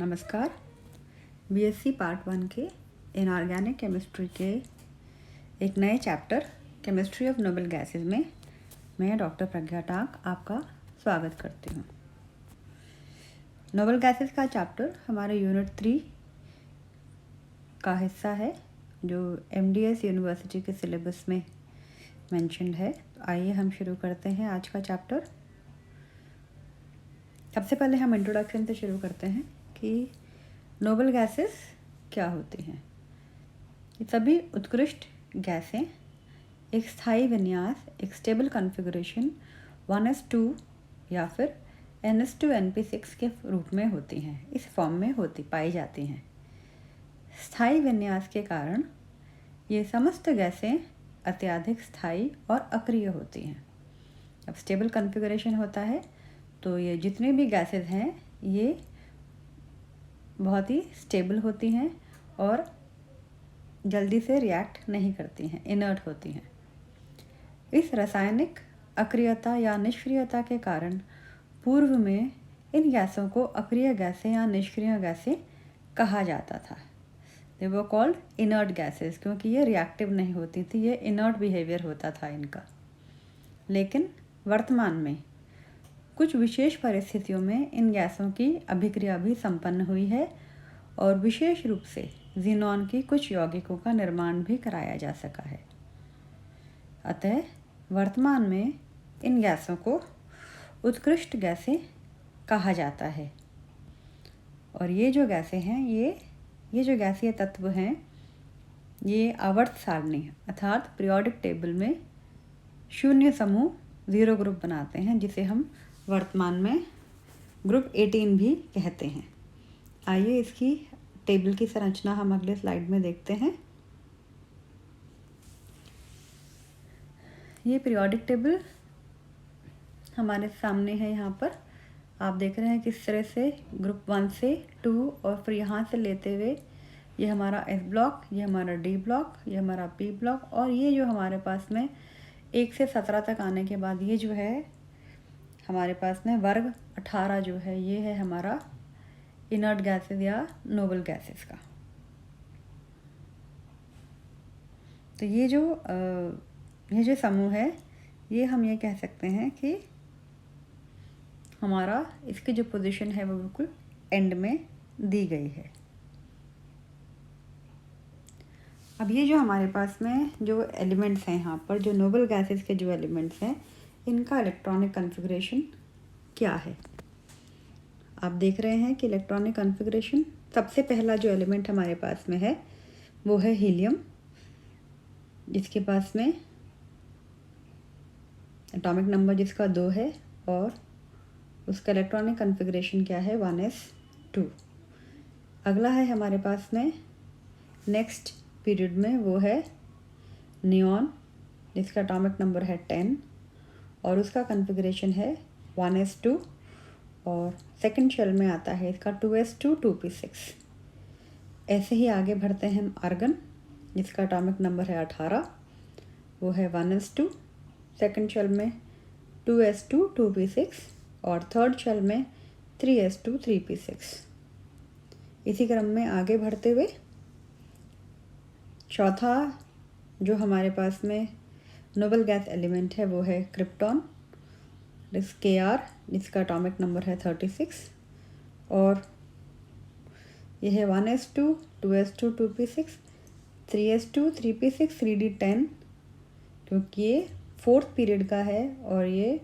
नमस्कार। BSc part 1 के inorganic chemistry के एक नए chapter chemistry of noble gases में मैं डॉक्टर प्रज्ञा टाक आपका स्वागत करती हूँ। नोबल गैसेस का चैप्टर हमारे यूनिट 3 का हिस्सा है जो एमडीएस यूनिवर्सिटी के सिलेबस में मेंशन्ड है। तो आइए हम शुरू करते हैं आज का चैप्टर। सबसे पहले हम इंट्रोडक्शन से शुरू करते हैं कि नोबल गैसेस क्या होती हैं। ये सभी उत्कृष्ट गैसें एक स्थायी विन्यास, एक स्टेबल कॉन्फ़िगरेशन 1s2 या फिर NS2NP6 के रूप में होती हैं, इस फॉर्म में पाई जाती हैं। स्थायी विन्यास के कारण ये समस्त गैसें अत्यधिक स्थायी और अक्रिय होती हैं। अब स्टेबल कॉन्फ़िगरेशन होता है तो ये जितने भी गैसेस हैं ये बहुत ही स्टेबल होती हैं और जल्दी से रिएक्ट नहीं करती हैं, इनर्ट होती हैं। इस रासायनिक अक्रियता या निष्क्रियता के कारण पूर्व में इन गैसों को अक्रिय गैसें या निष्क्रिय गैसें कहा जाता था। दे वर कॉल्ड इनर्ट गैसेस, क्योंकि ये रिएक्टिव नहीं होती थी, ये इनर्ट बिहेवियर होता था इनका। लेकिन वर्तमान में कुछ विशेष परिस्थितियों में इन गैसों की अभिक्रिया भी संपन्न हुई है और विशेष रूप से ज़ीनॉन की कुछ यौगिकों का निर्माण भी कराया जा सका है। अतः वर्तमान में इन गैसों को उत्कृष्ट गैसें कहा जाता है। और ये जो गैसें हैं ये जो गैसीय तत्व हैं ये आवर्त सारणी अर्थात पीरियोडिक टेबल में 0 समूह 0 ग्रुप बनाते हैं, जिसे हम वर्तमान में ग्रुप 18 भी कहते हैं। आइए इसकी टेबल की संरचना हम अगले स्लाइड में देखते हैं। ये पीरियोडिक टेबल हमारे सामने है। यहाँ पर आप देख रहे हैं किस तरह से ग्रुप 1 से 2 और फिर यहाँ से लेते हुए ये हमारा S ब्लॉक, ये हमारा D ब्लॉक, ये हमारा P ब्लॉक और ये जो हमारे पास में 1 से 17 तक आने के बाद ये जो है हमारे पास में वर्ग 18 जो है ये है हमारा इनर्ट गैसेस या नोबल गैसेस का। तो ये जो समूह है ये हम ये कह सकते हैं कि हमारा इसकी जो पोजीशन है वो बिल्कुल एंड में दी गई है। अब ये जो हमारे पास में जो एलिमेंट्स हैं यहाँ पर, जो नोबल गैसेस के जो एलिमेंट्स हैं, इनका इलेक्ट्रॉनिक कॉन्फ़िगरेशन क्या है। आप देख रहे हैं कि इलेक्ट्रॉनिक कॉन्फ़िगरेशन सबसे पहला जो एलिमेंट हमारे पास में है वो है हीलियम, जिसके पास में एटॉमिक नंबर जिसका 2 है और उसका इलेक्ट्रॉनिक कॉन्फ़िगरेशन क्या है 1s2। अगला है हमारे पास में नेक्स्ट पीरियड में वो है नियॉन, जिसका एटॉमिक नंबर है 10 और उसका कॉन्फ़िगरेशन है 1s2 और सेकंड शेल में आता है इसका 2s2 2p6। ऐसे ही आगे बढ़ते हैं हम आर्गन, जिसका एटॉमिक नंबर है 18, वो है 1s2, सेकंड शेल में 2s2 2p6 और थर्ड शेल में 3s2 3p6। इसी क्रम में आगे बढ़ते हुए चौथा जो हमारे पास में नोबल गैस एलिमेंट है वो है क्रिप्टॉन, Kr, जिसका एटॉमिक नंबर है 36 और यह है 1s2 2s2 2p6 3s2 3p6 3d10, क्योंकि ये 4th पीरियड का है और ये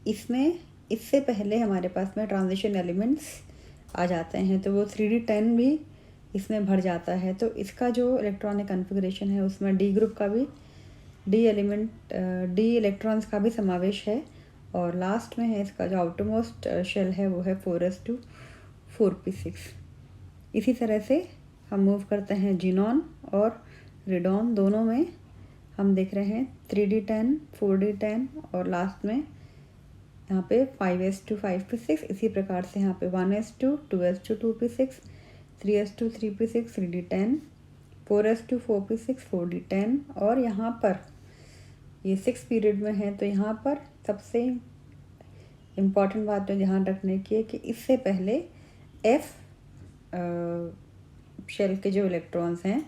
इससे पहले हमारे पास में ट्रांजिशन एलिमेंट्स आ जाते हैं तो वो 3d10 भी इसमें भर जाता है। तो इसका जो इलेक्ट्रॉनिक कॉन्फ़िगरेशन है उसमें D ग्रुप का भी D इलेक्ट्रॉन्स का भी समावेश है और लास्ट में है इसका जो आउटरमोस्ट शेल है वो है 4s2 4p6। इसी तरह से हम मूव करते हैं जीनॉन और रेडॉन, दोनों में हम देख रहे हैं 3d10 4d10 और लास्ट में यहाँ पे 5s2 5p6। इसी प्रकार से यहाँ पे 1s2 2s2 2p6 3s2 3p6 3d10 4s2 4p6 4d10 और यहाँ पर ये 6 पीरियड में है। तो यहाँ पर सबसे इम्पॉर्टेंट बात तो ध्यान रखने की है कि इससे पहले F शेल के जो इलेक्ट्रॉन्स हैं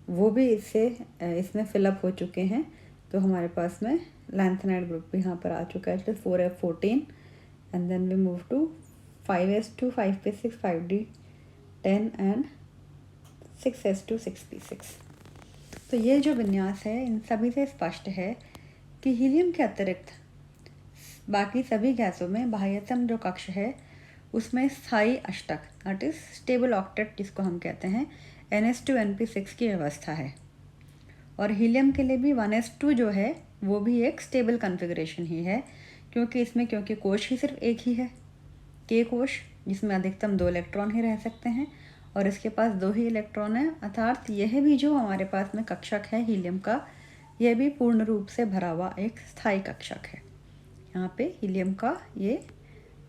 वो भी इसमें फिलअप हो चुके हैं। तो हमारे पास में लैंथेनाइड ग्रुप भी यहाँ पर आ चुका है, 4F14 and then we move to 5s2 5p6 5d10 and 6s2 6p6। तो ये जो विन्यास है इन सभी से स्पष्ट है कि हीलियम के अतिरिक्त बाकी सभी गैसों में बाह्यतम जो कक्ष है उसमें स्थायी अष्टक दैट इज स्टेबल ऑक्टेट जिसको हम कहते हैं NS2 NP6 की व्यवस्था है। और हीलियम के लिए भी 1s2 जो है वो भी एक स्टेबल कॉन्फ़िगरेशन ही है, क्योंकि कोश ही सिर्फ एक ही है, K कोश, जिसमें अधिकतम 2 इलेक्ट्रॉन ही रह सकते हैं और इसके पास 2 ही इलेक्ट्रॉन है। अर्थात यह भी जो हमारे पास में कक्षक है हीलियम का, यह भी पूर्ण रूप से भरा हुआ एक स्थायी कक्षक है। यहाँ पे हीलियम का ये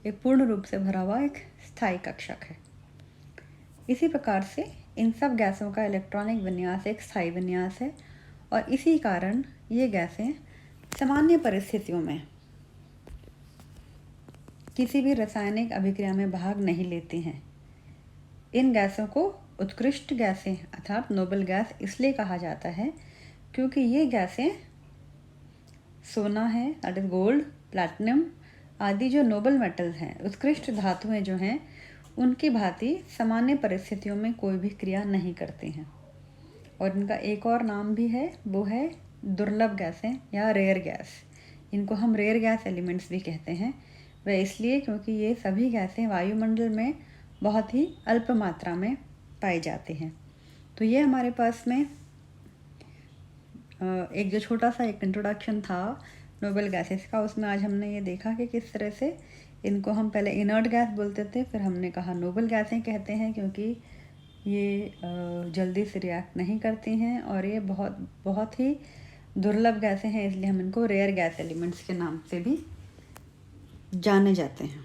एक पूर्ण रूप से भरा हुआ एक स्थायी कक्षक है। इसी प्रकार से इन सब गैसों का इलेक्ट्रॉनिक विन्यास एक स्थायी विन्यास है और इसी कारण ये गैसें सामान्य परिस्थितियों में किसी भी रासायनिक अभिक्रिया में भाग नहीं लेती हैं। इन गैसों को उत्कृष्ट गैसें अर्थात नोबल गैस इसलिए कहा जाता है क्योंकि ये गैसें सोना है दैट इज गोल्ड, प्लैटिनम आदि जो नोबल मेटल्स हैं, उत्कृष्ट धातुएं जो हैं, उनकी भांति सामान्य परिस्थितियों में कोई भी क्रिया नहीं करती हैं। और इनका एक और नाम भी है, वो है दुर्लभ गैसें या रेयर गैस। इनको हम रेयर गैस एलिमेंट्स भी कहते हैं। वह इसलिए क्योंकि ये सभी गैसें वायुमंडल में बहुत ही अल्प मात्रा में पाई जाती हैं। तो ये हमारे पास में एक जो छोटा सा एक इंट्रोडक्शन था नोबल गैसेस का, उसमें आज हमने ये देखा कि किस तरह से इनको हम पहले इनर्ट गैस बोलते थे, फिर हमने कहा नोबल गैसें कहते हैं क्योंकि ये जल्दी से रिएक्ट नहीं करती हैं और ये बहुत ही दुर्लभ गैसें हैं, इसलिए हम इनको रेयर गैस एलिमेंट्स के नाम से भी जाने जाते हैं।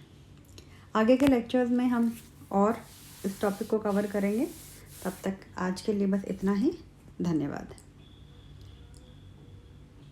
आगे के लेक्चर्स में हम और इस टॉपिक को कवर करेंगे। तब तक आज के लिए बस इतना ही। धन्यवाद।